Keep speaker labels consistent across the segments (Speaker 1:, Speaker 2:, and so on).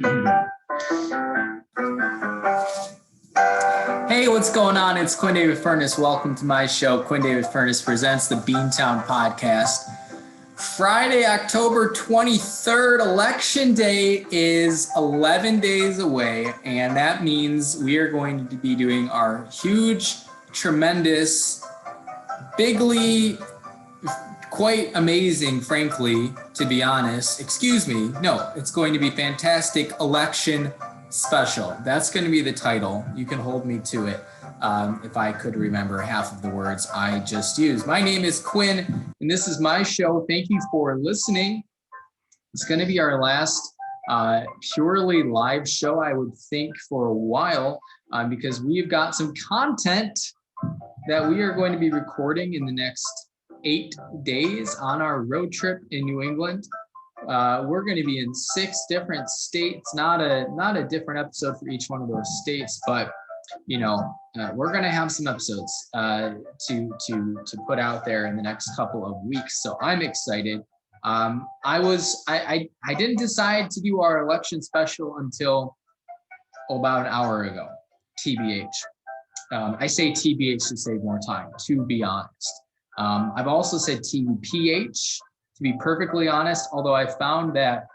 Speaker 1: Hey, what's going on? It's Quinn David Furness. Welcome to my show. Quinn David Furness presents the Beantown podcast. Friday, October 23rd, Election Day is 11 days away, and that means we are going to be doing our huge, tremendous, bigly, quite amazing, frankly, to be honest. Excuse me. No, it's going to be fantastic election special. That's going to be the title. You can hold me to it if I could remember half of the words I just used. My name is Quinn, and this is my show. Thank you for listening. It's going to be our last purely live show, I would think, for a while, because we've got some content that we are going to be recording in the next 8 days on our road trip in New England. We're going to be in 6 different states, not a different episode for each one of those states, but we're going to have some episodes to put out there in the next couple of weeks. So I'm excited. I didn't decide to do our election special until about an hour ago, TBH. I say TBH to save more time, to be honest. I've also said TBPH, to be perfectly honest, although I found that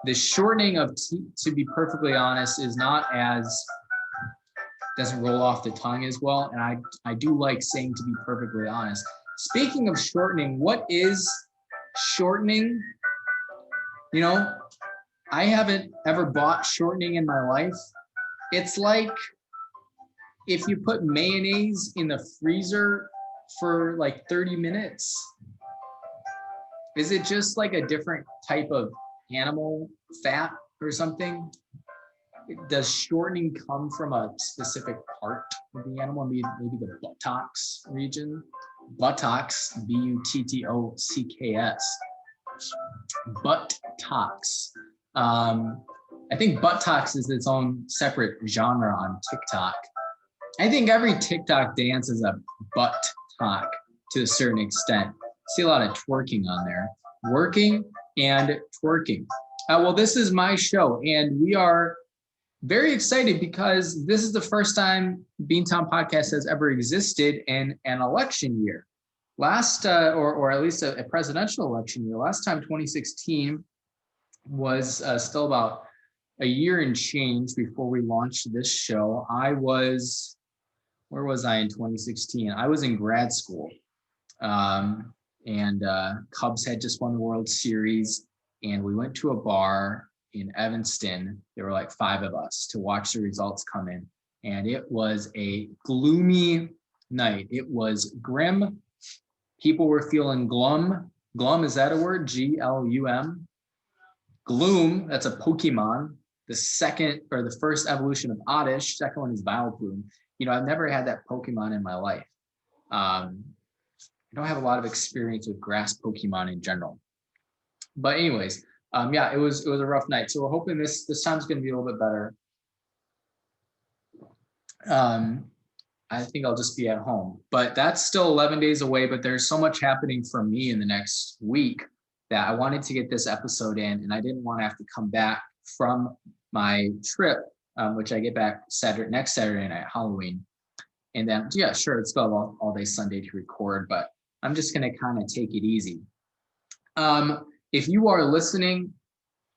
Speaker 1: the shortening of to be perfectly honest is not doesn't roll off the tongue as well. And I do like saying to be perfectly honest. Speaking of shortening, what is shortening? I haven't ever bought shortening in my life. It's like if you put mayonnaise in the freezer for like 30 minutes. Is it just like a different type of animal fat or something? Does shortening come from a specific part of the animal? Maybe the buttocks region? Buttocks, Buttocks. Buttocks. I think buttocks is its own separate genre on TikTok. I think every TikTok dance is a butt talk to a certain extent. See a lot of twerking on there. Working and twerking. Well, this is my show, and we are very excited because this is the first time Beantown Podcast has ever existed in an election year. Last, or at least a presidential election year. Last time, 2016, was still about a year and change before we launched this show. Where was I in 2016? I was in grad school, and Cubs had just won the World Series, and we went to a bar in Evanston. There were like 5 of us to watch the results come in, and it was a gloomy night. It was grim. People were feeling glum. Glum, is that a word? Glum. Gloom, that's a Pokemon. The first evolution of Oddish. Second one is Vileplume. I've never had that Pokemon in my life. I don't have a lot of experience with grass Pokemon in general. But anyways, it was a rough night. So we're hoping this time's going to be a little bit better. I think I'll just be at home. But that's still 11 days away. But there's so much happening for me in the next week that I wanted to get this episode in, and I didn't want to have to come back from my trip, which I get back next Saturday night, Halloween. And then, it's still all day Sunday to record, but I'm just going to kind of take it easy. If you are listening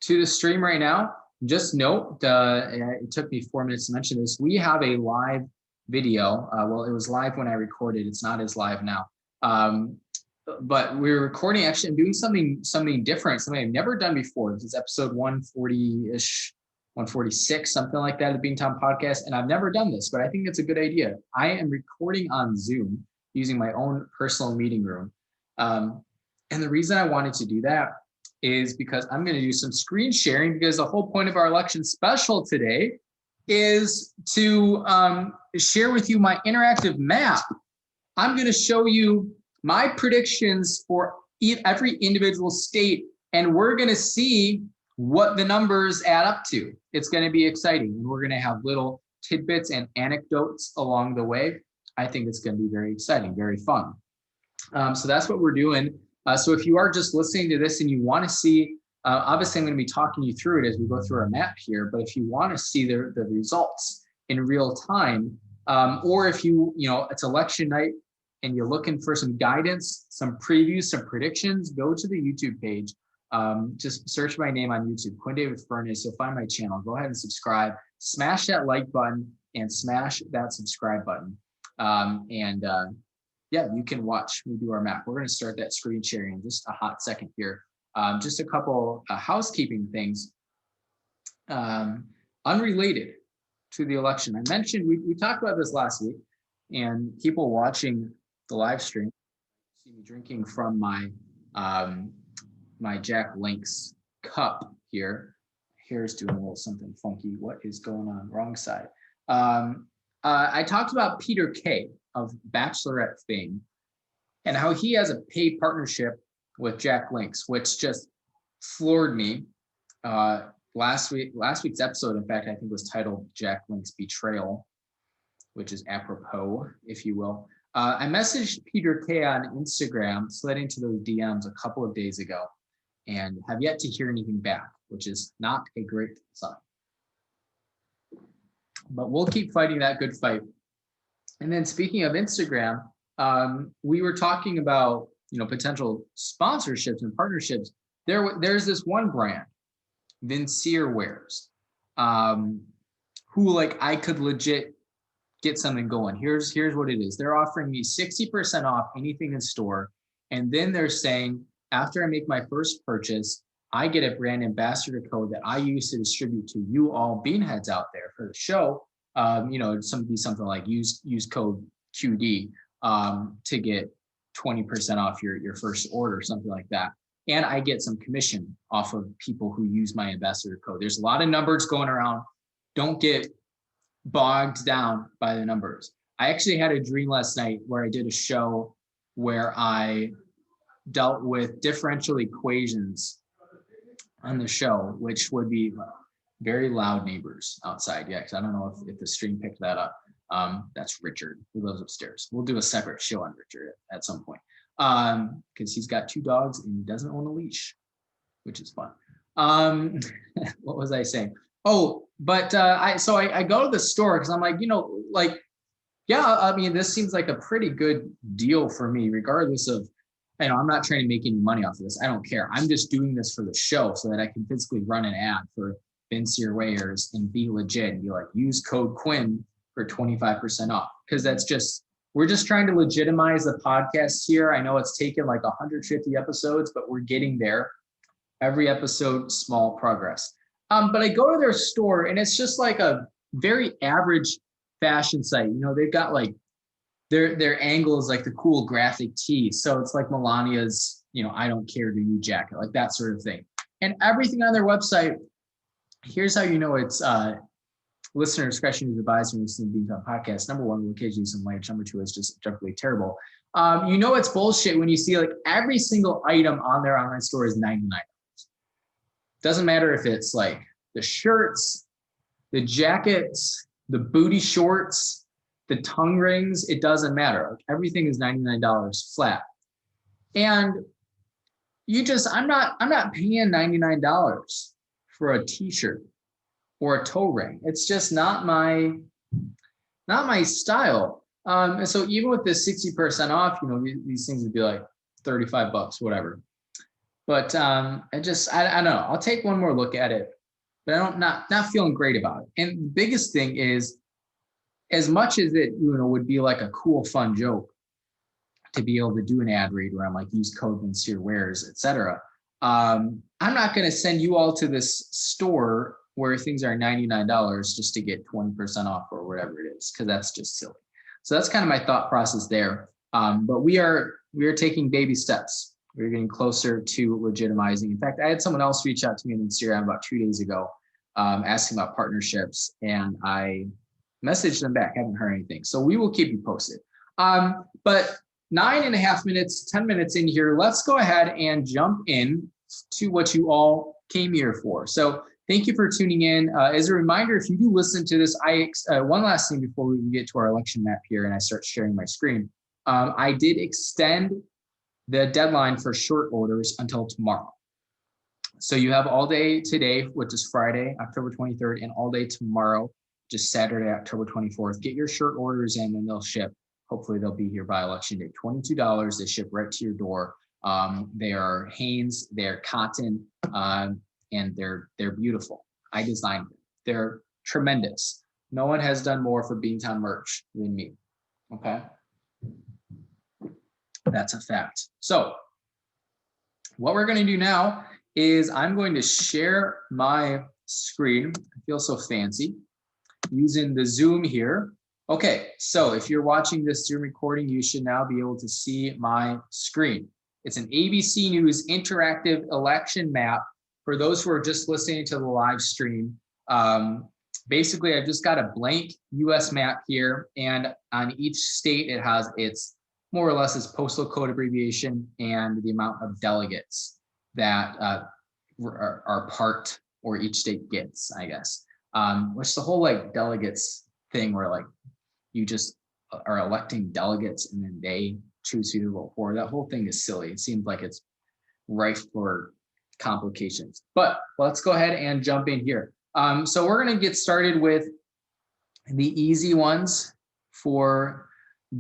Speaker 1: to the stream right now, just note, it took me 4 minutes to mention this. We have a live video. Well, it was live when I recorded. It's not as live now. But we're recording, actually, I'm doing something different, something I've never done before. This is episode 140-ish. 146, something like that, the Beantown Podcast. And I've never done this, but I think it's a good idea. I am recording on Zoom using my own personal meeting room. And the reason I wanted to do that is because I'm going to do some screen sharing, because the whole point of our election special today is to share with you my interactive map. I'm going to show you my predictions for every individual state, and we're going to see what the numbers add up to. It's going to be exciting, and we're going to have little tidbits and anecdotes along the way. I think it's going to be very exciting, very fun. So that's what we're doing. So if you are just listening to this and you want to see Obviously, I'm going to be talking you through it as we go through our map here. But if you want to see the results in real time, or if it's election night and you're looking for some guidance, some previews, some predictions, go to the YouTube page. Just search my name on YouTube, Quinn David Furness. You'll find my channel. Go ahead and subscribe. Smash that like button and smash that subscribe button. Yeah, you can watch me do our map. We're going to start that screen sharing in just a hot second here. Just a couple housekeeping things unrelated to the election. I mentioned, we talked about this last week, and people watching the live stream see me drinking from my my Jack Link's cup here. Here's doing a little something funky. What is going on? Wrong side. I talked about Peter Kay of Bachelorette fame and how he has a paid partnership with Jack Link's, which just floored me. Last week's episode, in fact, I think was titled Jack Link's Betrayal, which is apropos, if you will. I messaged Peter Kay on Instagram, slid into those DMs a couple of days ago, and have yet to hear anything back, which is not a great sign. But we'll keep fighting that good fight. And then speaking of Instagram, we were talking about potential sponsorships and partnerships. There's this one brand, Vincier Wares, who I could legit get something going. Here's what it is. They're offering me 60% off anything in store. And then they're saying, after I make my first purchase, I get a brand ambassador code that I use to distribute to you all beanheads out there for the show. Something like use code QD to get 20% off your first order, something like that. And I get some commission off of people who use my ambassador code. There's a lot of numbers going around. Don't get bogged down by the numbers. I actually had a dream last night where I did a show where I dealt with differential equations on the show, which would be very loud neighbors outside. Yeah, because I don't know if the stream picked that up. That's Richard, who lives upstairs. We'll do a separate show on Richard at some point, because he's got 2 dogs and he doesn't own a leash, which is fun. What was I saying? Oh, but I go to the store because I'm like, yeah, I mean, this seems like a pretty good deal for me, regardless of, I'm not trying to make any money off of this. I don't care. I'm just doing this for the show so that I can physically run an ad for Vincier Wares and be legit and be like, use code Quinn for 25% off. Because we're just trying to legitimize the podcast here. I know it's taken 150 episodes, but we're getting there. Every episode, small progress. But I go to their store and it's just like a very average fashion site. They've got their angle is like the cool graphic tee. So it's like Melania's, I don't care to you jacket, like that sort of thing. And everything on their website, here's how it's listener discretion is advised when you listen to the Beantown podcast. Number 1, will occasionally some language. Number 2 is just generally terrible. It's bullshit when you see every single item on their online store is $99. Doesn't matter if it's the shirts, the jackets, the booty shorts, the tongue rings, it doesn't matter. Everything is $99 flat. And I'm not paying $99 for a t-shirt or a toe ring. It's just not my style. And so even with this 60% off, these things would be like $35, whatever. But I don't know. I'll take one more look at it, but I'm not feeling great about it. And the biggest thing is, as much as it would be like a cool, fun joke to be able to do an ad read where I'm use code Vincier Wares, etc. I'm not going to send you all to this store where things are $99 just to get 20% off or whatever it is, because that's just silly. So that's kind of my thought process there. But we are taking baby steps. We're getting closer to legitimizing. In fact, I had someone else reach out to me on Instagram about 2 days ago, asking about partnerships, and I messaged them back. Haven't heard anything. So we will keep you posted. But 9.5 minutes, 10 minutes in here, let's go ahead and jump in to what you all came here for. So thank you for tuning in. As a reminder, if you do listen to this, one last thing before we get to our election map here and I start sharing my screen. I did extend the deadline for short orders until tomorrow. So you have all day today, which is Friday, October 23rd, and all day tomorrow, just Saturday, October 24th. Get your shirt orders in and they'll ship. Hopefully they'll be here by election day. $22, they ship right to your door. They are Hanes, they're cotton, and they're beautiful. I designed them. They're tremendous. No one has done more for Beantown merch than me. Okay. That's a fact. So what we're going to do now is I'm going to share my screen. I feel so fancy using the Zoom here. Okay, so if you're watching this Zoom recording, you should now be able to see my screen. It's an ABC News interactive election map. For those who are just listening to the live stream, basically I've just got a blank US map here, and on each state it has its more or less its postal code abbreviation and the amount of delegates that are part or each state gets, I guess. Which the whole like delegates thing where like you just are electing delegates and then they choose who to vote for. That whole thing is silly. It seems like it's rife for complications. But let's go ahead and jump in here. So we're going to get started with the easy ones for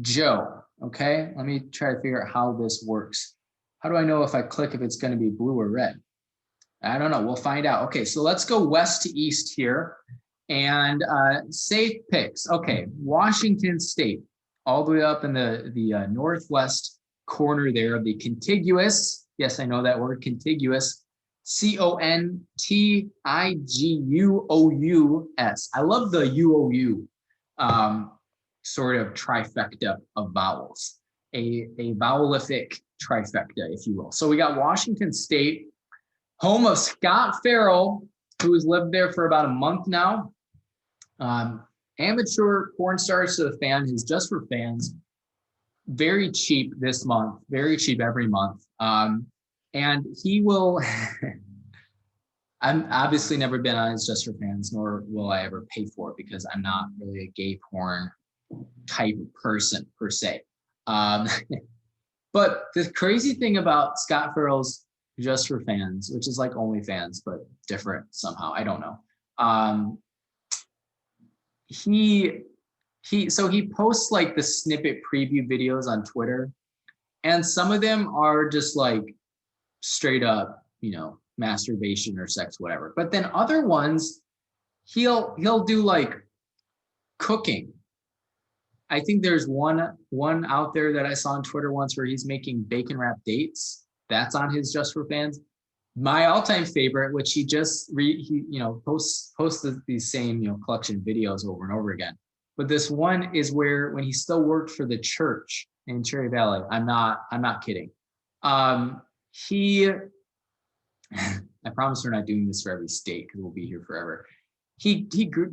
Speaker 1: Joe. Okay, let me try to figure out how this works. How do I know if I click if it's going to be blue or red? I don't know. We'll find out. Okay, so let's go west to east here. And safe picks. Okay, Washington State, all the way up in the northwest corner there of the contiguous. Yes, I know that word, contiguous. CONTIGUOUS. I love the UOU sort of trifecta of vowels. A vowelific trifecta, if you will. So we got Washington State, home of Scott Farrell, who has lived there for about a month now. Amateur porn stars to the fan, who's just for fans. Very cheap this month, very cheap every month. And he will, I'm obviously never been on his Just for Fans, nor will I ever pay for it because I'm not really a gay porn type of person per se. But the crazy thing about Scott Farrell's Just for Fans, which is like OnlyFans, but different somehow, I don't know. He posts like the snippet preview videos on Twitter, and some of them are just like straight up, masturbation or sex, whatever. But then other ones, he'll do like cooking. I think there's one out there that I saw on Twitter once where he's making bacon wrapped dates. That's on his Just for Fans. My all-time favorite, which he posts these same collection videos over and over again. But this one is where when he still worked for the church in Cherry Valley. I'm not kidding. I promise we're not doing this for every state because we'll be here forever. He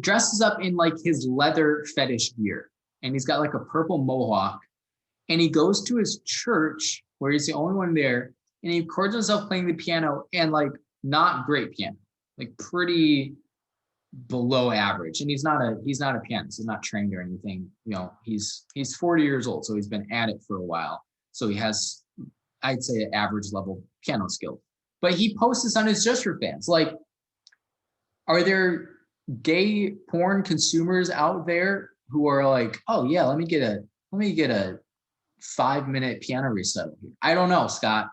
Speaker 1: dresses up in like his leather fetish gear, and he's got like a purple mohawk, and he goes to his church where he's the only one there. And he records himself playing the piano, and like not great piano, like pretty below average. And he's not a pianist. He's not trained or anything. He's 40 years old, so he's been at it for a while. So he has, I'd say, an average level piano skill. But he posts this on his Just for Fans. Like, are there gay porn consumers out there who are like, oh yeah, let me get a 5-minute piano recital here? I don't know, Scott.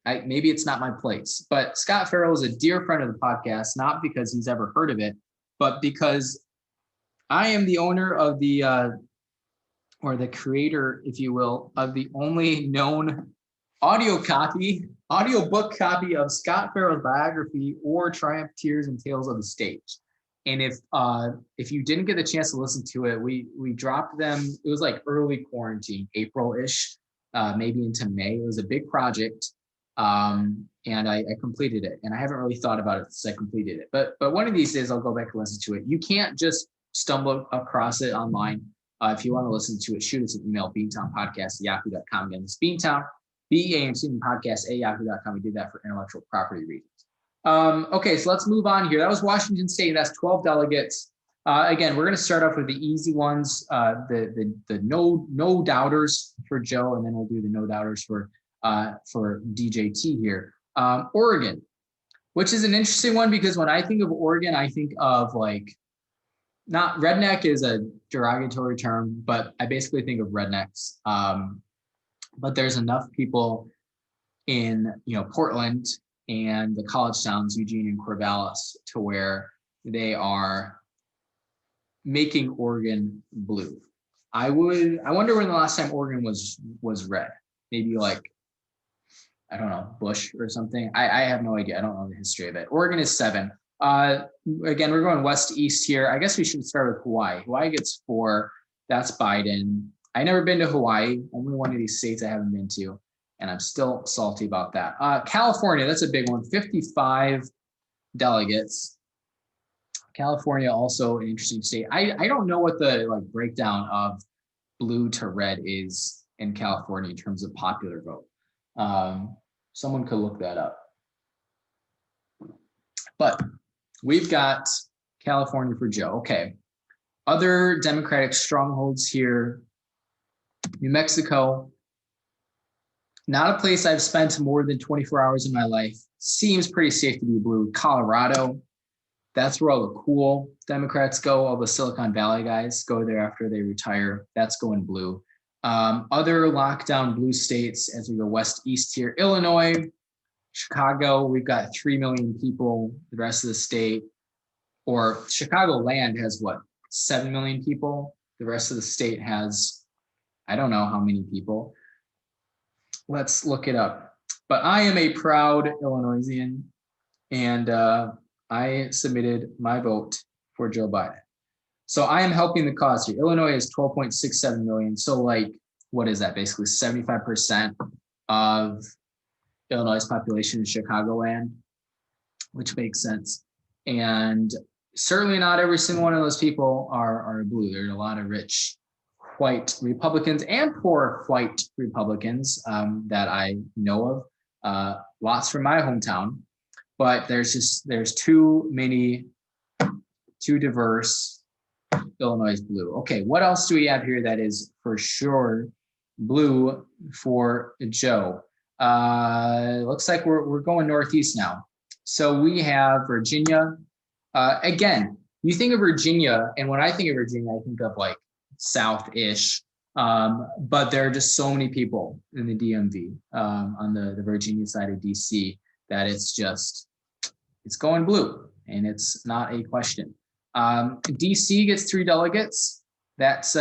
Speaker 1: Maybe it's not my place, but Scott Farrell is a dear friend of the podcast, not because he's ever heard of it, but because I am the owner of or the creator, if you will, of the only known audiobook copy of Scott Farrell's biography, or Triumph, Tears, and Tales of the Stage. And if you didn't get a chance to listen to it, we dropped them. It was like early quarantine, April-ish. Maybe into May. It was a big project, and I completed it. And I haven't really thought about it since I completed it. But one of these days, I'll go back and listen to it. You can't just stumble across it online. If you want to listen to it, shoot us an email, beantownpodcast@yahoo.com. Again, it's Beantown, BEAMC podcast@yahoo.com. We did that for intellectual property reasons. Okay, so let's move on here. That was Washington State. That's 12 delegates. Again, we're going to start off with the easy ones, the no doubters for Joe, and then we'll do the no doubters for DJT here. Oregon, which is an interesting one because when I think of Oregon, I think of like, not redneck is a derogatory term, but I basically think of rednecks. But there's enough people in, Portland and the college towns, Eugene and Corvallis, to where they are making Oregon blue. I wonder when the last time Oregon was red. Maybe like, I don't know, Bush or something. I have no idea. I don't know the history of it. Oregon is 7. Again, we're going west to east here. I guess we should start with Hawaii. Hawaii gets 4. That's Biden. I never been to Hawaii. Only one of these states I haven't been to, and I'm still salty about that. California, that's a big one. 55 delegates. California, also an interesting state. I don't know what the breakdown of blue to red is in California in terms of popular vote. Someone could look that up. But we've got California for Joe. Okay. Other Democratic strongholds here. New Mexico. Not a place I've spent more than 24 hours in my life. Seems pretty safe to be blue. Colorado. That's where all the cool Democrats go. All the Silicon Valley guys go there after they retire. That's going blue. Other lockdown blue states as we go west east here. Illinois, Chicago, we've got 3 million people. The rest of the state, or Chicagoland has what, 7 million people? The rest of the state has, I don't know how many people. Let's look it up. But I am a proud Illinoisian, and I submitted my vote for Joe Biden. So I am helping the cause here. Illinois is 12.67 million. So what is that? Basically 75% of Illinois' population is Chicagoland, which makes sense. And certainly not every single one of those people are blue. There are a lot of rich white Republicans and poor white Republicans that I know of. Lots from my hometown, but there's too diverse. Illinois blue. Okay, what else do we have here that is for sure blue for Joe? Looks like we're going northeast now. So we have Virginia. Again, you think of Virginia, and when I think of Virginia, I think of like south-ish. But there are just so many people in the DMV on the Virginia side of DC that it's going blue, and it's not a question. DC gets 3 delegates. That's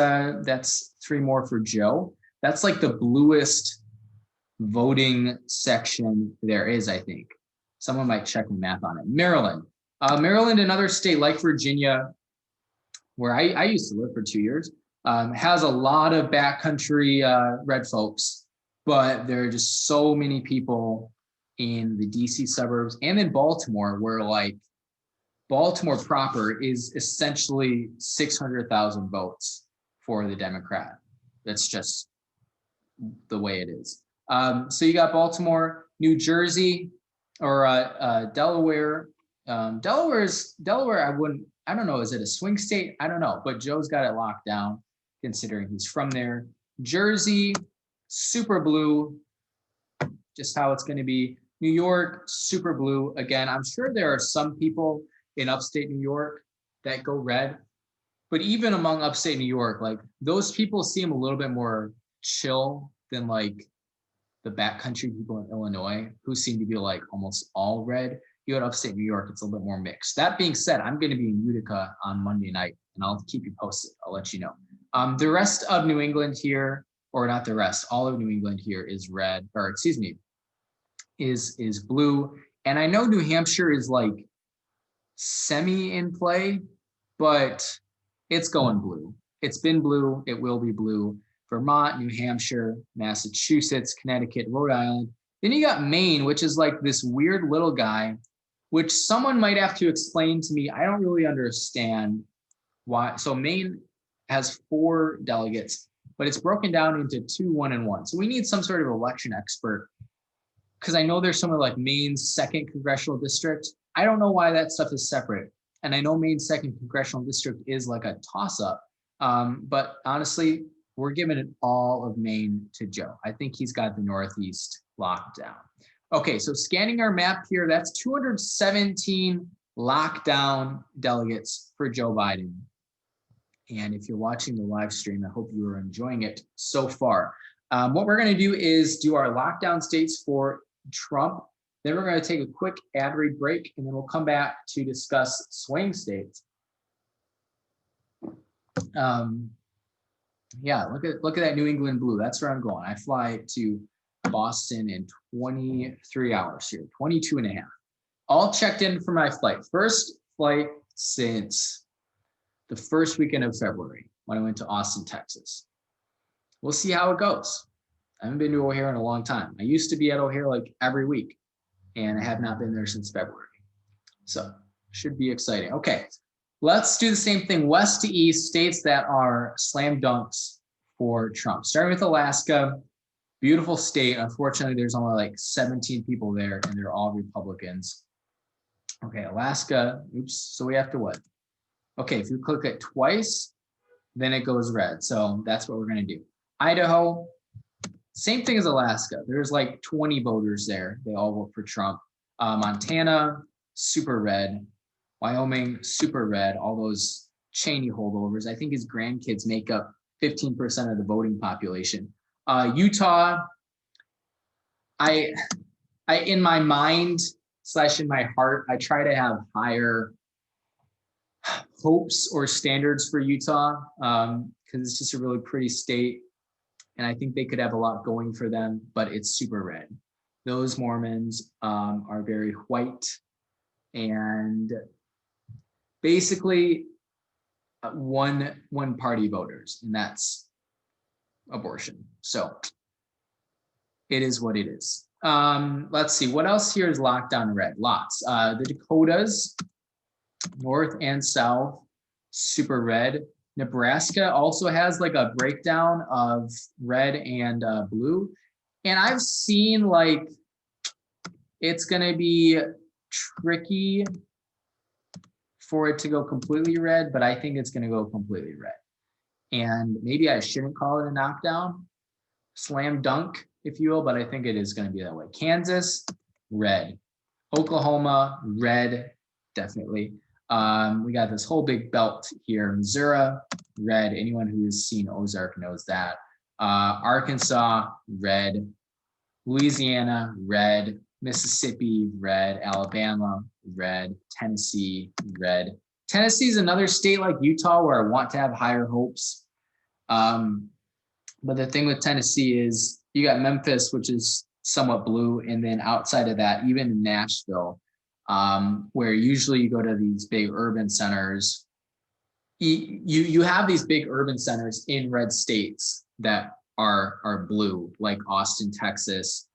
Speaker 1: 3 more for Joe. That's like the bluest voting section there is, I think. Someone might check the math on it. Maryland, another state like Virginia, where I used to live for 2 years, has a lot of backcountry red folks, but there are just so many people in the DC suburbs and in Baltimore, where Baltimore proper is essentially 600,000 votes for the Democrat. That's just the way it is. So you got Baltimore, New Jersey, or Delaware. Delaware, I don't know, is it a swing state? I don't know, but Joe's got it locked down considering he's from there. Jersey, super blue, just how it's going to be. New York, super blue. Again, I'm sure there are some people in upstate New York that go red, but even among upstate New York, those people seem a little bit more chill than the backcountry people in Illinois, who seem to be almost all red. You at upstate New York, it's a little bit more mixed. That being said, I'm going to be in Utica on Monday night, and I'll keep you posted. I'll let you know. The rest of New England here, or not the rest, all of New England here is red, or excuse me, is blue. And I know New Hampshire is semi in play, but it's going blue. It's been blue. It will be blue. Vermont, New Hampshire, Massachusetts, Connecticut, Rhode Island. Then you got Maine, which is this weird little guy, which someone might have to explain to me. I don't really understand why. So Maine has 4 delegates, but it's broken down into 2, 1, and 1. So we need some sort of election expert, because I know there's someone like Maine's 2nd congressional district. I don't know why that stuff is separate. And I know Maine's 2nd congressional district is a toss-up. But honestly, we're giving it all of Maine to Joe. I think he's got the Northeast locked down. Okay, so scanning our map here, that's 217 lockdown delegates for Joe Biden. And if you're watching the live stream, I hope you are enjoying it so far. What we're going to do is do our lockdown states for Trump. Then we're going to take a quick ad read break, and then we'll come back to discuss swing states. Yeah, look at that New England blue. That's where I'm going. I fly to Boston in 23 hours here, 22 and a half. All checked in for my flight. First flight since the first weekend of February when I went to Austin, Texas. We'll see how it goes. I haven't been to O'Hare in a long time. I used to be at O'Hare like every week, and I have not been there since February. So should be exciting. Okay, let's do the same thing. West to east, states that are slam dunks for Trump. Starting with Alaska, beautiful state. Unfortunately, there's only like 17 people there, and they're all Republicans. Okay, Alaska, oops, so we have to what? Okay, if you click it twice, then it goes red. So that's what we're gonna do. Idaho, same thing as Alaska. There's like 20 voters there. They all vote for Trump. Montana, super red. Wyoming, super red. All those Cheney holdovers. I think his grandkids make up 15% of the voting population. Utah, I in my mind / in my heart, I try to have higher hopes or standards for Utah because it's just a really pretty state. And I think they could have a lot going for them, but it's super red. Those Mormons are very white and basically one party voters, and that's abortion. So it is what it is. Let's see, what else here is lockdown red? Lots. The Dakotas, north and south, super red. Nebraska also has like a breakdown of red and blue. And I've seen like it's gonna be tricky for it to go completely red, but I think it's gonna go completely red. And maybe I shouldn't call it a knockdown, slam dunk, if you will, but I think it is gonna be that way. Kansas, red. Oklahoma, red, definitely. We got this whole big belt here. Missouri, red. Anyone who's seen Ozark knows that. Arkansas, red. Louisiana, red. Mississippi, red. Alabama, red. Tennessee, red. Tennessee is another state like Utah where I want to have higher hopes. But the thing with Tennessee is you got Memphis, which is somewhat blue, and then outside of that, even Nashville, where usually you go to these big urban centers, you have these big urban centers in red states that are blue, like Austin, Texas,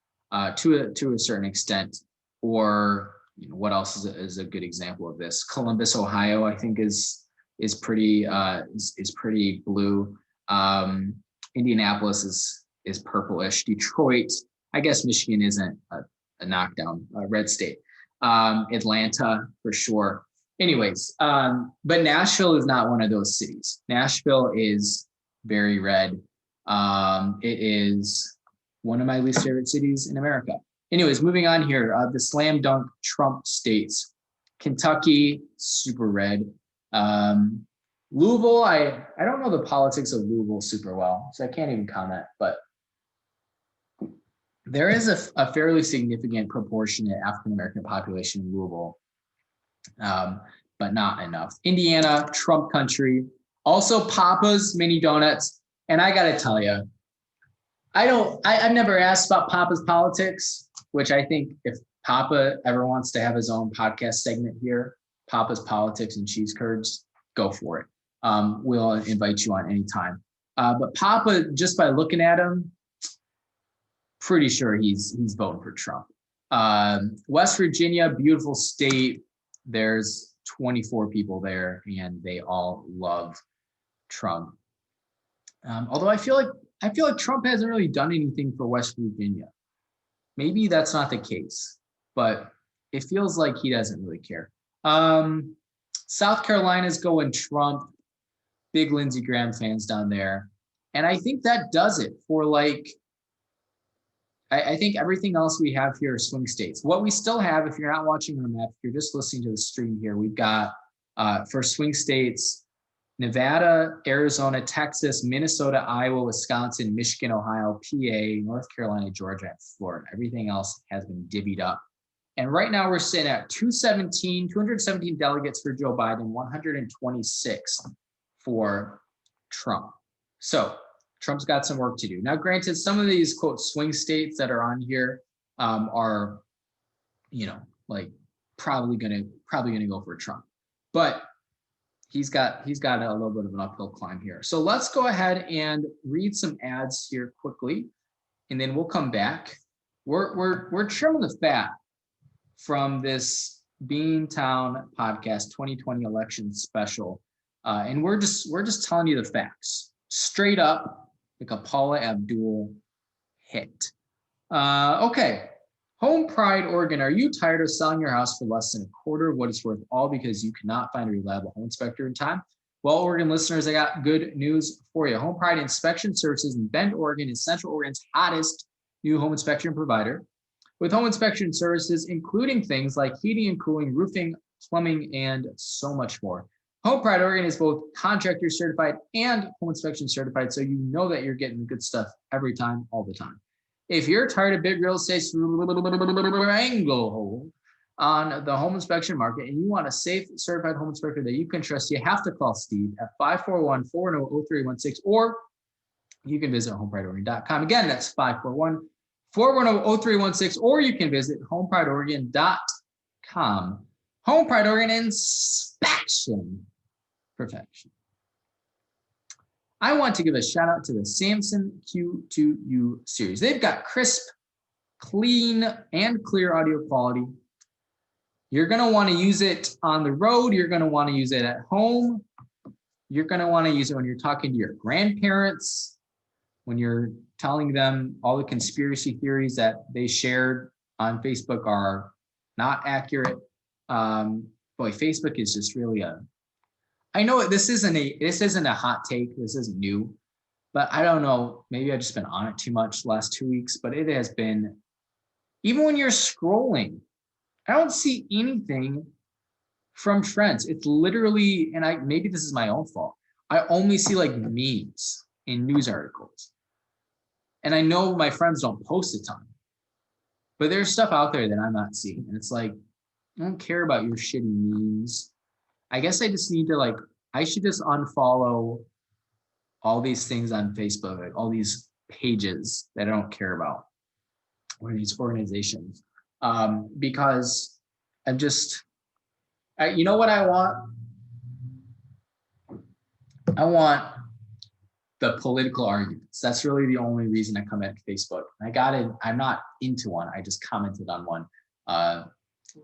Speaker 1: to a certain extent, or what else is a good example of this? Columbus, Ohio, I think is pretty blue. Indianapolis is purplish. Detroit, I guess Michigan isn't a knockdown red state. Atlanta for sure. Anyways, but Nashville is not one of those cities. Nashville is very red. It is one of my least favorite cities in America. Anyways, moving on here, the slam dunk Trump states. Kentucky, super red. Louisville, I don't know the politics of Louisville super well, so I can't even comment, but there is a fairly significant proportionate African-American population in Louisville, but not enough. Indiana, Trump country, also Papa's mini donuts. And I gotta tell you, I've never asked about Papa's politics, which I think if Papa ever wants to have his own podcast segment here, Papa's politics and cheese curds, go for it. We'll invite you on anytime. But Papa, just by looking at him, pretty sure he's voting for Trump. West Virginia, beautiful state. There's 24 people there, and they all love Trump. Although I feel like Trump hasn't really done anything for West Virginia. Maybe that's not the case, but it feels like he doesn't really care. South Carolina's going Trump. Big Lindsey Graham fans down there. And I think that does it for like I think everything else we have here are swing states. What we still have, if you're not watching the map, if you're just listening to the stream here, we've got for swing states, Nevada, Arizona, Texas, Minnesota, Iowa, Wisconsin, Michigan, Ohio, PA, North Carolina, Georgia, and Florida. Everything else has been divvied up. And right now we're sitting at 217 delegates for Joe Biden, 126 for Trump. So Trump's got some work to do. Now, granted, some of these quote swing states that are on here are, like probably gonna go for Trump, but he's got a little bit of an uphill climb here. So let's go ahead and read some ads here quickly, and then we'll come back. We're trimming the fat from this Beantown podcast 2020 election special, and we're just telling you the facts straight up, like a Paula Abdul hit. Okay. Home Pride, Oregon. Are you tired of selling your house for less than a quarter of what it's worth, all because you cannot find a reliable home inspector in time? Well, Oregon listeners, I got good news for you. Home Pride Inspection Services in Bend, Oregon is Central Oregon's hottest new home inspection provider, with home inspection services including things like heating and cooling, roofing, plumbing, and so much more. Home Pride Oregon is both contractor certified and home inspection certified, so you know that you're getting the good stuff every time, all the time. If you're tired of big real estate angle on the home inspection market and you want a safe, certified home inspector that you can trust, you have to call Steve at 541-410-0316, or you can visit homeprideoregon.com. Again, that's 541-410-0316, or you can visit homeprideoregon.com. Home Pride Oregon inspection perfection. I want to give a shout out to the Samson Q2U series. They've got crisp, clean, and clear audio quality. You're going to want to use it on the road. You're going to want to use it at home. You're going to want to use it when you're talking to your grandparents, when you're telling them all the conspiracy theories that they shared on Facebook are not accurate. Boy, Facebook is just really I know this isn't a hot take. This isn't new, but I don't know. Maybe I've just been on it too much the last 2 weeks, but it has been, even when you're scrolling, I don't see anything from friends. It's literally, and maybe this is my own fault, I only see like memes in news articles. And I know my friends don't post a ton, but there's stuff out there that I'm not seeing. And it's like, I don't care about your shitty memes. I guess I just need to I should just unfollow all these things on Facebook, like all these pages that I don't care about, or these organizations, because I'm just, you know what I want? I want the political arguments. That's really the only reason I come at Facebook. I'm not into one. I just commented on one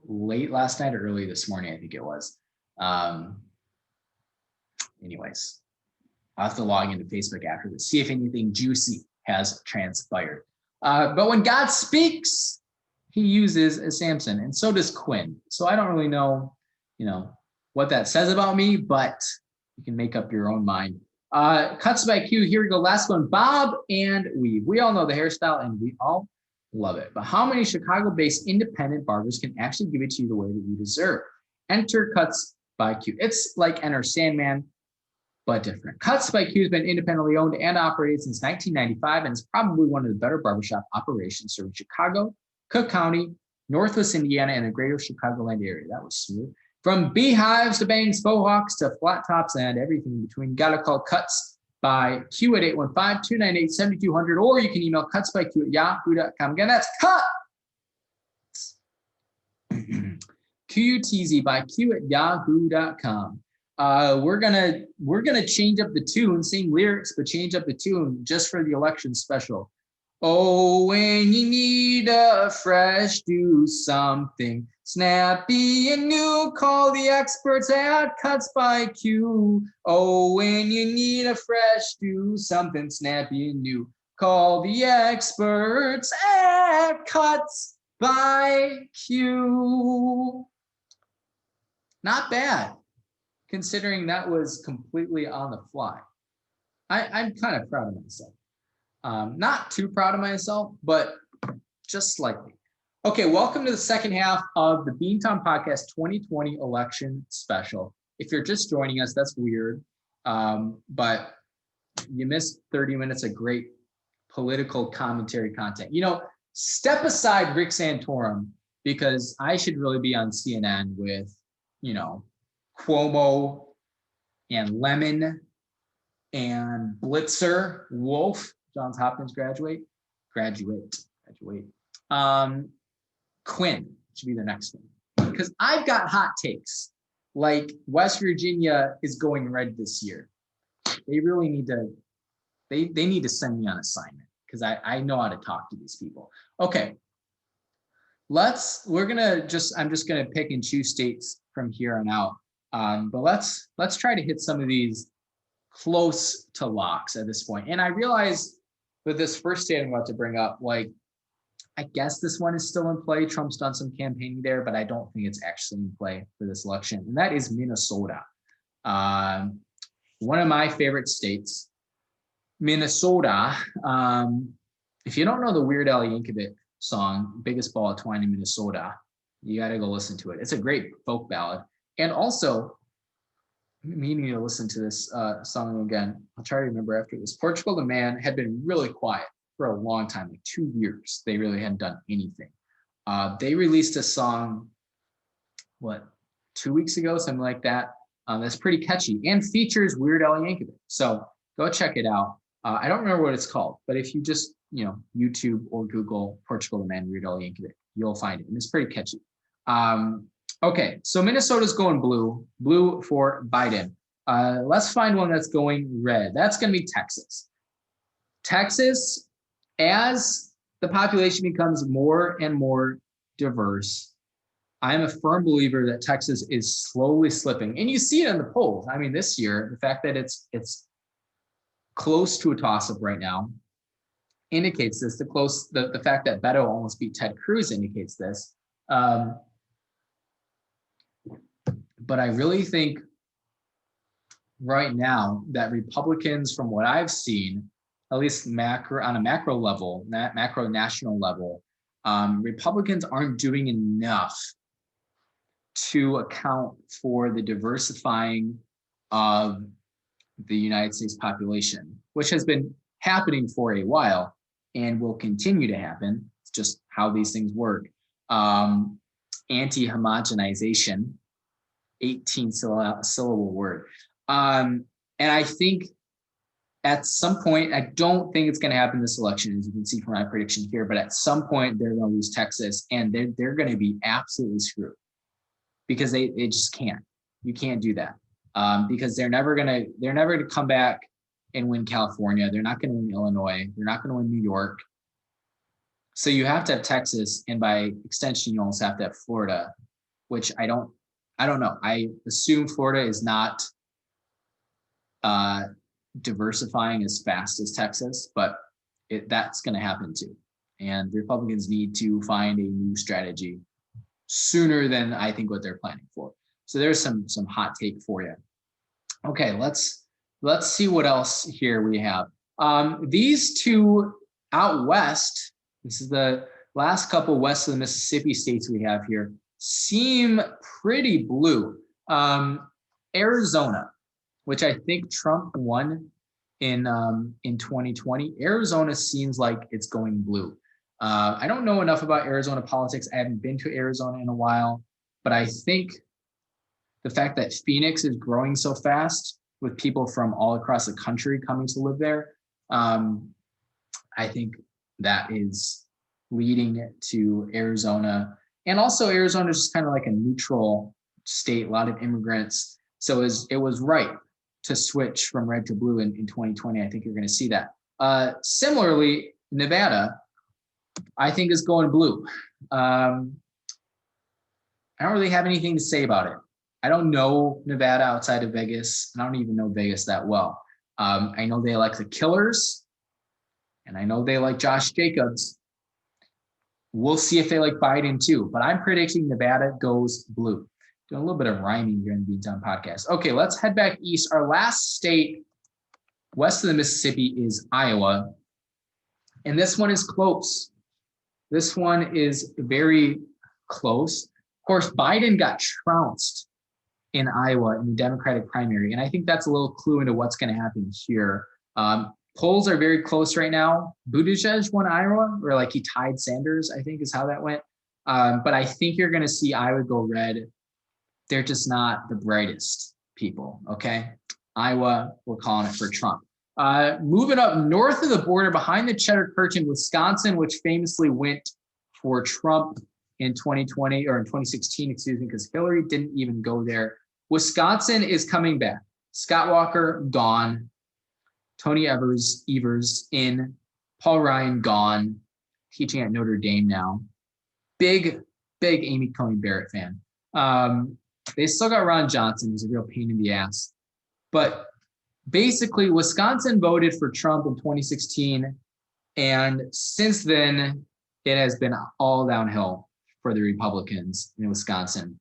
Speaker 1: late last night or early this morning, I think it was. Anyways, I'll have to log into Facebook after this, see if anything juicy has transpired. But when God speaks, he uses a Samson, and so does Quinn. So I don't really know, what that says about me, but you can make up your own mind. Cuts by Q, here we go. Last one, bob and weave. We all know the hairstyle and we all love it. But how many Chicago-based independent barbers can actually give it to you the way that you deserve? Enter Cuts by Q. It's like Enter Sandman, but different. Cuts by Q has been independently owned and operated since 1995 and is probably one of the better barbershop operations serving Chicago, Cook County, Northwest Indiana, and the greater Chicagoland area. That was smooth. From beehives to bangs, faux hawks to flat tops and everything in between. Gotta call Cuts by Q at 815-298-7200, or you can email cutsbyq@yahoo.com. Again, that's Cuts QUTZ by Q@yahoo.com. We're gonna change up the tune, same lyrics, but change up the tune just for the election special. Oh, when you need a fresh do something snappy and new, call the experts at Cuts by Q. Oh, when you need a fresh do something snappy and new, call the experts at Cuts by Q. Not bad, considering that was completely on the fly. I'm kind of proud of myself. Not too proud of myself, but just slightly. Okay, welcome to the second half of the Beantown Podcast 2020 election special. If you're just joining us, that's weird, but you missed 30 minutes of great political commentary content. Step aside Rick Santorum, because I should really be on CNN with, Cuomo and Lemon and Blitzer, Wolf, Johns Hopkins graduate. Quinn should be the next one, because I've got hot takes. Like West Virginia is going red this year. They really need to. They need to send me on assignment, because I know how to talk to these people. Okay, I'm just gonna pick and choose states from here on out. But let's try to hit some of these close to locks at this point. And I realize with this first state I'm about to bring up, I guess this one is still in play. Trump's done some campaigning there, but I don't think it's actually in play for this election. And that is Minnesota. One of my favorite states, Minnesota. If you don't know the Weird Al Yankovic song, Biggest Ball of Twine in Minnesota, you got to go listen to it. It's a great folk ballad. And also, meaning to listen to this song again. I'll try to remember after this. Portugal the Man had been really quiet for a long time, like 2 years. They really hadn't done anything. They released a song, 2 weeks ago, something like that. That's pretty catchy and features Weird Al Yankovic. So go check it out. I don't remember what it's called, but if you just, YouTube or Google Portugal the Man, Weird Al Yankovic, you'll find it. And it's pretty catchy. Okay, so Minnesota's going blue for Biden. Let's find one that's going red. That's going to be Texas. Texas, as the population becomes more and more diverse, I'm a firm believer that Texas is slowly slipping. And you see it in the polls. I mean, this year, the fact that it's close to a toss-up right now indicates this. The fact that Beto almost beat Ted Cruz indicates this. But I really think right now that Republicans, from what I've seen, at least on a macro level, macro national level, Republicans aren't doing enough to account for the diversifying of the United States population, which has been happening for a while and will continue to happen. It's just how these things work. Anti-homogenization, 18-syllable word. And I think at some point, I don't think it's going to happen this election, as you can see from my prediction here, but at some point they're going to lose Texas, and they're going to be absolutely screwed, because they just can't. You can't do that, because they're never going to come back and win California. They're not going to win Illinois. They're not going to win New York. So you have to have Texas, and by extension, you almost have to have Florida, which I don't know. I assume Florida is not diversifying as fast as Texas, but that's going to happen too. And Republicans need to find a new strategy sooner than I think what they're planning for. So there's some hot take for you. Okay, let's see what else here we have. These two out west, this is the last couple west of the Mississippi states we have here, seem pretty blue. Arizona, which I think Trump won in 2020. Arizona seems like it's going blue. I don't know enough about Arizona politics. I haven't been to Arizona in a while, but I think the fact that Phoenix is growing so fast with people from all across the country coming to live there, I think that is leading to Arizona. And also Arizona is just kind of like a neutral state, a lot of immigrants. So it was right to switch from red to blue in 2020. I think you're going to see that. Similarly, Nevada, I think, is going blue. I don't really have anything to say about it. I don't know Nevada outside of Vegas, and I don't even know Vegas that well. I know they like the Killers, and I know they like Josh Jacobs. We'll see if they like Biden too, but I'm predicting Nevada goes blue. Doing a little bit of rhyming here in the Beantown podcast. Okay, let's head back east. Our last state west of the Mississippi is Iowa, and this one is close. This one is very close. Of course, Biden got trounced in Iowa in the Democratic primary, and I think that's a little clue into what's going to happen here. Polls are very close right now. Buttigieg won Iowa, or like he tied Sanders, I think is how that went. But I think you're going to see Iowa go red. They're just not the brightest people, okay? Iowa, we're calling it for Trump. Moving up north of the border, behind the Cheddar Curtain, Wisconsin, which famously went for Trump in 2020, or in 2016, excuse me, because Hillary didn't even go there. Wisconsin is coming back. Scott Walker, gone. Tony Evers in. Paul Ryan, gone. Teaching at Notre Dame now. Big Amy Coney Barrett fan. They still got Ron Johnson, who's a real pain in the ass. But basically, Wisconsin voted for Trump in 2016. And since then, it has been all downhill for the Republicans in Wisconsin.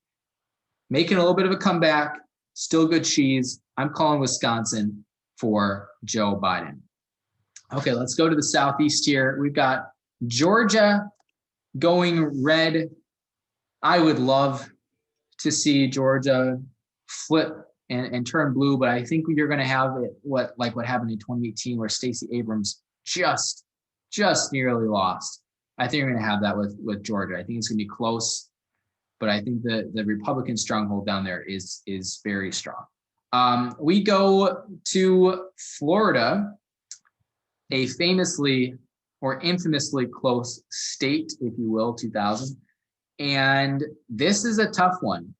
Speaker 1: Making a little bit of a comeback, still good cheese. I'm calling Wisconsin for Joe Biden. Okay, let's go to the Southeast here. We've got Georgia going red. I would love to see Georgia flip and turn blue, but I think you're going to have it what happened in 2018, where Stacey Abrams just nearly lost. I think you're going to have that with Georgia. I think it's going to be close, but I think the Republican stronghold down there is very strong. We go to Florida, a famously or infamously close state, if you will, 2000. And this is a tough one.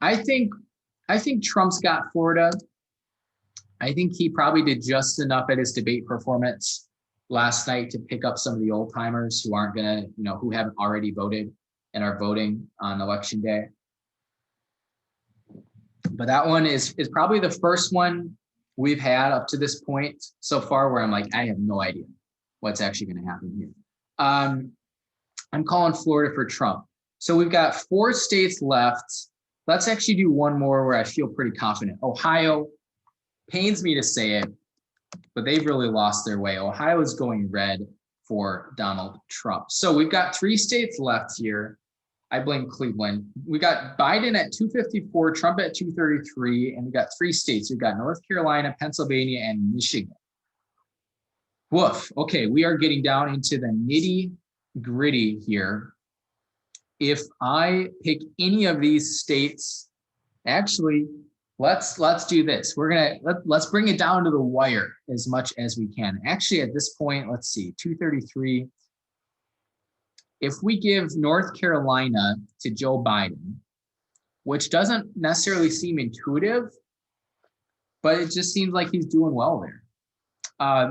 Speaker 1: I think Trump's got Florida. I think he probably did just enough at his debate performance last night to pick up some of the old timers who aren't gonna, who haven't already voted and are voting on election day. But that one is probably the first one we've had up to this point so far where I'm like, I have no idea what's actually going to happen here. I'm calling Florida for Trump. So we've got 4 states left. Let's actually do one more where I feel pretty confident. Ohio, pains me to say it, but they've really lost their way. Ohio is going red for Donald Trump. So we've got 3 states left here. I blame Cleveland. We got Biden at 254, Trump at 233, and we got 3 states. We've got North Carolina, Pennsylvania, and Michigan. Woof. Okay, we are getting down into the nitty-gritty here. If I pick any of these states, actually, let's do this. Let's bring it down to the wire as much as we can. Actually, at this point, let's see, 233. If we give North Carolina to Joe Biden, which doesn't necessarily seem intuitive, but it just seems like he's doing well there.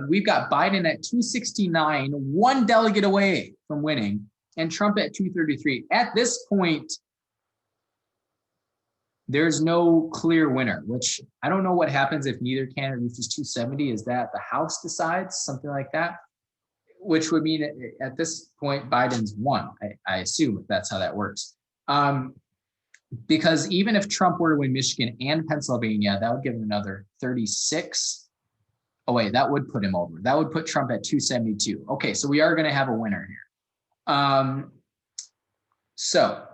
Speaker 1: We've got Biden at 269, 1 delegate away from winning, and Trump at 233. At this point, there's no clear winner, which I don't know what happens if neither candidate reaches 270. Is that the House decides, something like that? Which would mean at this point, Biden's won, I assume, if that's how that works. Because even if Trump were to win Michigan and Pennsylvania, that would give him another 36. Oh, wait, that would put him over. That would put Trump at 272. Okay, so we are going to have a winner here. So,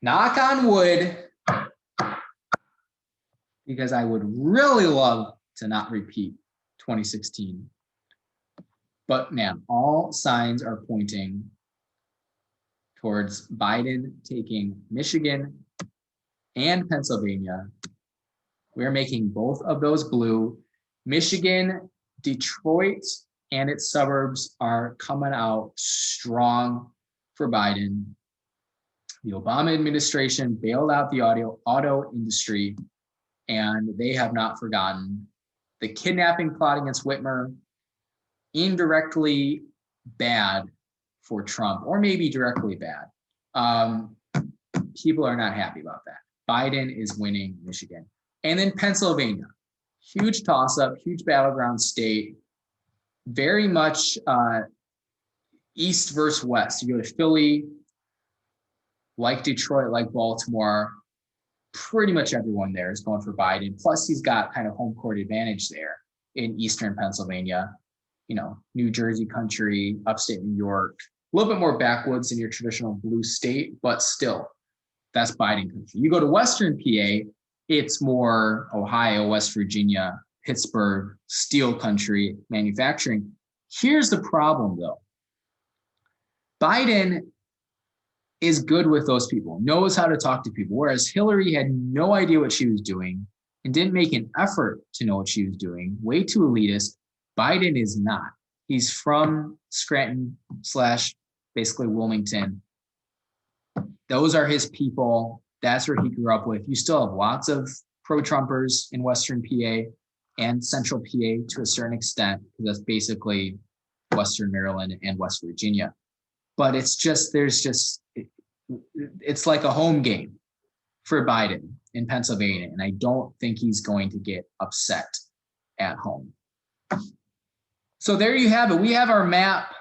Speaker 1: knock on wood, because I would really love to not repeat 2016. But man, all signs are pointing towards Biden taking Michigan and Pennsylvania. We're making both of those blue. Michigan, Detroit, and its suburbs are coming out strong for Biden. The Obama administration bailed out the auto industry, and they have not forgotten. The kidnapping plot against Whitmer, indirectly bad for Trump, or maybe directly bad. People are not happy about that. Biden is winning Michigan. And then Pennsylvania, huge toss-up, huge battleground state, very much east versus west. You go to Philly, like Detroit, like Baltimore, pretty much everyone there is going for Biden. Plus, he's got kind of home court advantage there in eastern Pennsylvania. New Jersey country, upstate New York, a little bit more backwoods than your traditional blue state, but still, that's Biden country. You go to Western PA, it's more Ohio, West Virginia, Pittsburgh, steel country, manufacturing. Here's the problem, though. Biden is good with those people, knows how to talk to people, whereas Hillary had no idea what she was doing and didn't make an effort to know what she was doing, way too elitist. Biden is not. He's from Scranton / basically Wilmington. Those are his people. That's where he grew up with. You still have lots of pro-Trumpers in Western PA and Central PA to a certain extent, because that's basically Western Maryland and West Virginia. But it's like a home game for Biden in Pennsylvania, and I don't think he's going to get upset at home. So there you have it. We have our map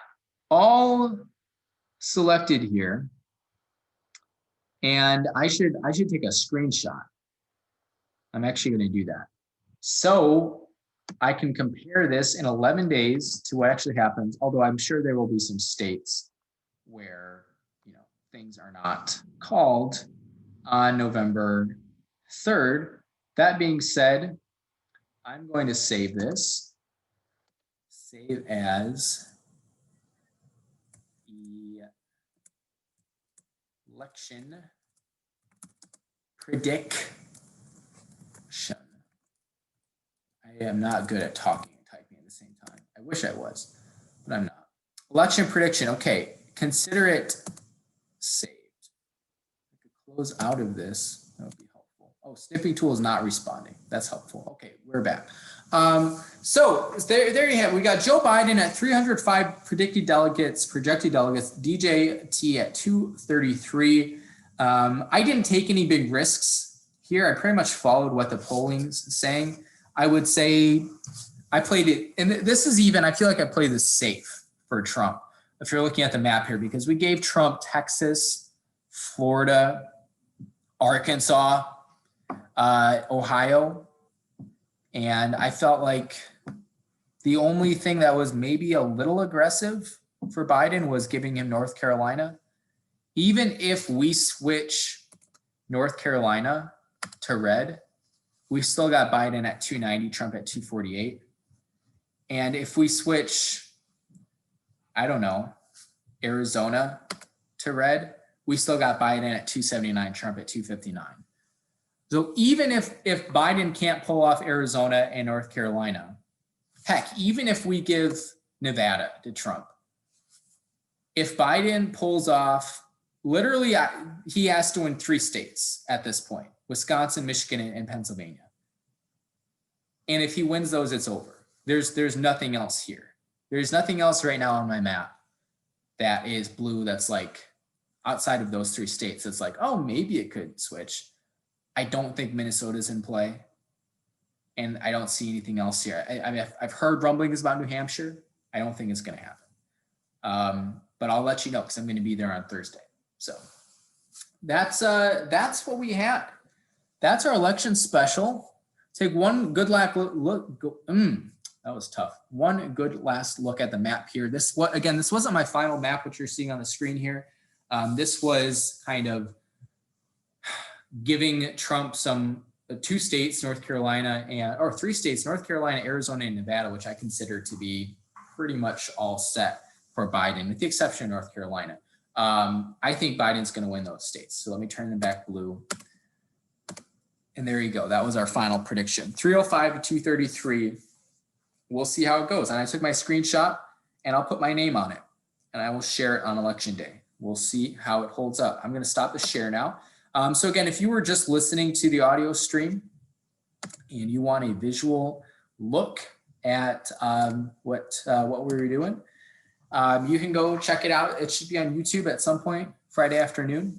Speaker 1: all selected here, and I should take a screenshot. I'm actually going to do that, so I can compare this in 11 days to what actually happens. Although I'm sure there will be some states where things are not called on November 3rd. That being said, I'm going to save this. Save as election prediction. I am not good at talking and typing at the same time. I wish I was, but I'm not. Election prediction. Okay, consider it saved. I could close out of this. That would be helpful. Oh, snipping tool is not responding. That's helpful. Okay, we're back. So there you have it. We got Joe Biden at 305 projected delegates, DJT at 233. I didn't take any big risks here. I pretty much followed what the polling's saying. I would say I played it, and this is even, I feel like I played this safe for Trump. If you're looking at the map here, because we gave Trump Texas, Florida, Arkansas, Ohio, and I felt like the only thing that was maybe a little aggressive for Biden was giving him North Carolina. Even if we switch North Carolina to red, we still got Biden at 290, Trump at 248. And if we switch, I don't know, Arizona to red, we still got Biden at 279, Trump at 259. So even if Biden can't pull off Arizona and North Carolina, heck, even if we give Nevada to Trump, if Biden pulls off, literally he has to win 3 states at this point: Wisconsin, Michigan, and Pennsylvania. And if he wins those, it's over. There's nothing else here. There's nothing else right now on my map that is blue that's like outside of those 3 states. It's like, oh, maybe it could switch. I don't think Minnesota's in play, and I don't see anything else here. I mean, I've heard rumblings about New Hampshire. I don't think it's going to happen, but I'll let you know because I'm going to be there on Thursday. So that's what we had. That's our election special. Take one good last look. That was tough. One good last look at the map here. This wasn't my final map, which you're seeing on the screen here. This was kind of giving Trump some 2 states, North Carolina, or 3 states, North Carolina, Arizona, and Nevada, which I consider to be pretty much all set for Biden, with the exception of North Carolina. I think Biden's going to win those states. So let me turn them back blue. And there you go. That was our final prediction. 305 to 233. We'll see how it goes. And I took my screenshot and I'll put my name on it and I will share it on election day. We'll see how it holds up. I'm going to stop the share now. So again, if you were just listening to the audio stream and you want a visual look at what we were doing, you can go check it out. It should be on YouTube at some point Friday afternoon.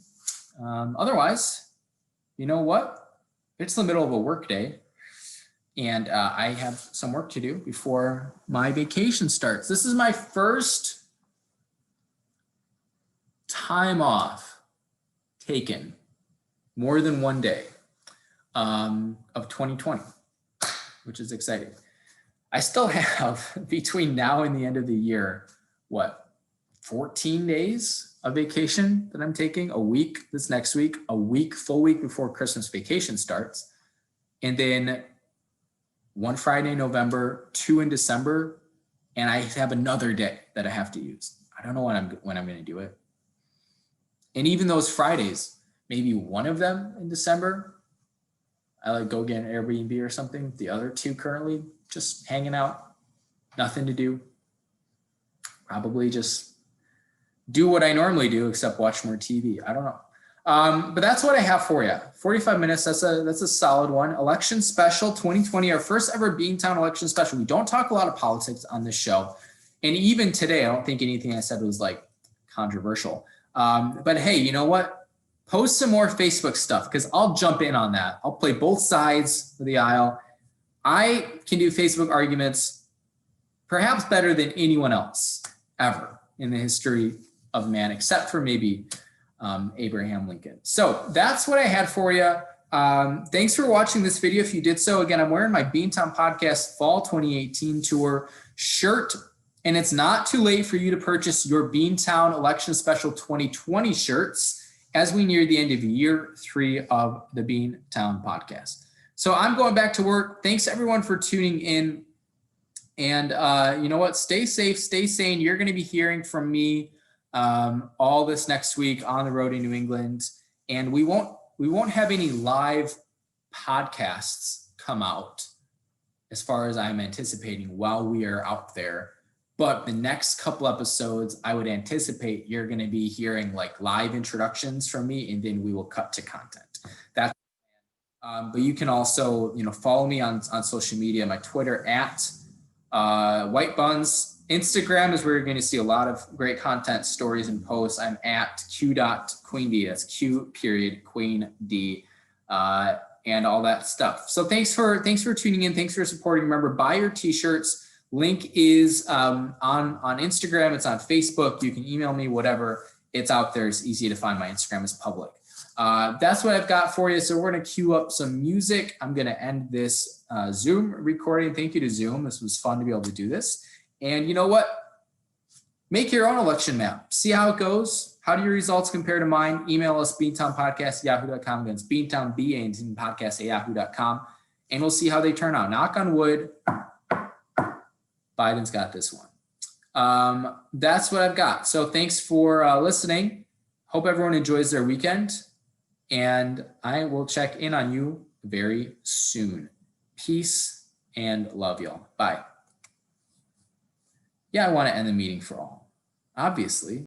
Speaker 1: Otherwise, you know what? It's the middle of a work day and I have some work to do before my vacation starts. This is my first time off taken more than one day of 2020, which is exciting. I still have between now and the end of the year, 14 days of vacation that I'm taking, a week this next week, full week before Christmas vacation starts. And then one Friday in November, 2 in December, and I have another day that I have to use. I don't know when I'm going to do it. And even those Fridays, maybe one of them in December, I go get an Airbnb or something. The other two currently just hanging out, nothing to do. Probably just do what I normally do, except watch more TV. I don't know. But that's what I have for you. 45 minutes. That's a solid one. Election special 2020, our first ever Beantown election special. We don't talk a lot of politics on this show. And even today, I don't think anything I said was like controversial. But hey, you know what? Post some more Facebook stuff because I'll jump in on that. I'll play both sides of the aisle. I can do Facebook arguments perhaps better than anyone else ever in the history of man, except for maybe Abraham Lincoln. So that's what I had for you. Thanks for watching this video. If you did so, again, I'm wearing my Beantown Podcast Fall 2018 Tour shirt, and it's not too late for you to purchase your Beantown Election Special 2020 shirts as we near the end of year 3 of the Beantown Podcast. So I'm going back to work. Thanks everyone for tuning in. And you know what? Stay safe, stay sane. You're going to be hearing from me all this next week on the road in New England. And we won't have any live podcasts come out as far as I'm anticipating while we are out there. But the next couple episodes, I would anticipate you're going to be hearing like live introductions from me, and then we will cut to content. That's but you can also, follow me on social media. My Twitter at White Buns. Instagram is where you're going to see a lot of great content, stories, and posts. I'm at q.queend. That's Q.Queen and all that stuff. So thanks for tuning in. Thanks for supporting. Remember, buy your t-shirts. Link is on Instagram. It's on Facebook. You can email me, whatever. It's out there. It's easy to find. My Instagram is public. That's what I've got for you. So we're going to cue up some music. I'm going to end this Zoom recording. Thank you to Zoom. This was fun to be able to do this. And you know what? Make your own election map. See how it goes. How do your results compare to mine? Email us, beantownpodcast@yahoo.com. Again, it's Beantown, podcast@yahoo.com. And we'll see how they turn out. Knock on wood. Biden's got this one. That's what I've got. So thanks for listening. Hope everyone enjoys their weekend. And I will check in on you very soon. Peace and love, y'all. Bye. Yeah, I want to end the meeting for all, obviously.